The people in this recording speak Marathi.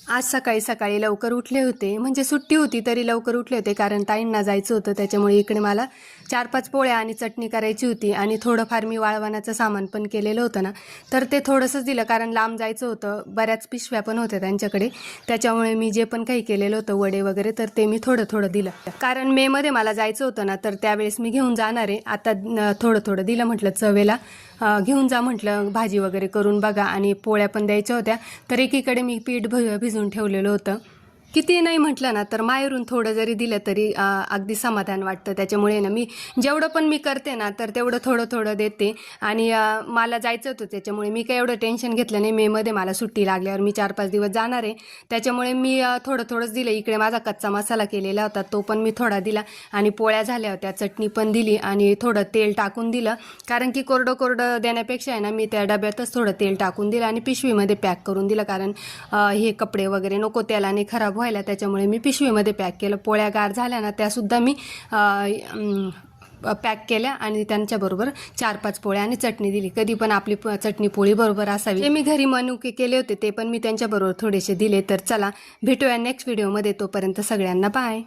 आज सकाळी सकाळी लवकर उठले होते, म्हणजे सुट्टी होती तरी लवकर उठले होते कारण ताईंना जायचं होतं. त्याच्यामुळे इकडे मला 4-5 पोळ्या आणि चटणी करायची होती आणि थोडंफार मी वाळवणाचं सामान पण केलेलं होतं ना, तर ते थोडंसंच दिलं कारण लांब जायचं होतं. बऱ्याच पिशव्या पण होत्या त्यांच्याकडे, त्याच्यामुळे मी जे पण काही केलेलं होतं वडे वगैरे तर ते मी थोडं थोडं दिलं. कारण मेमध्ये मला जायचं होतं ना, तर त्यावेळेस मी घेऊन जाणार आहे. आता थोडं थोडं दिलं, म्हटलं चवेला घेऊन जा, म्हटलं भाजी वगैरे करून बघा. आणि पोळ्या पण द्यायच्या होत्या, तर एकीकडे मी पीठ भिजून ठेवलेलं होतं. किती नाही म्हटलं ना तर माहेरून थोडं जरी दिलं तरी अगदी समाधान वाटतं. त्याच्यामुळे ना मी जेवढं पण मी करते ना तर तेवढं थोडं थोडं देते. आणि मला जायचं होतं त्याच्यामुळे मी काही एवढं टेन्शन घेतलं नाही. मेमध्ये मला सुट्टी लागल्यावर मी 4-5 दिवस जाणार आहे, त्याच्यामुळे मी थोडं थोडंच दिलं. इकडे माझा कच्चा मसाला केलेला होता तो पण मी थोडा दिला आणि पोळ्या झाल्या होत्या, चटणी पण दिली आणि थोडं तेल टाकून दिलं. कारण की कोरडं कोरडं देण्यापेक्षा आहे ना मी त्या डब्यातच थोडं तेल टाकून दिलं आणि पिशवीमध्ये पॅक करून दिलं. कारण हे कपडे वगैरे नको तेलाने खराब व्हायला, त्याच्यामुळे मी पिशवीमध्ये पॅक केलं. पोळ्या गार झाल्या ना त्यासुद्धा मी पॅक केल्या आणि त्यांच्याबरोबर 4-5 पोळ्या आणि चटणी दिली. कधी पण आपली चटणी पोळी बरोबर असावी. जे मी घरी मनुके केले होते ते पण मी त्यांच्याबरोबर थोडेसे दिले. तर चला भेटूया नेक्स्ट व्हिडिओमध्ये, तोपर्यंत सगळ्यांना बाय.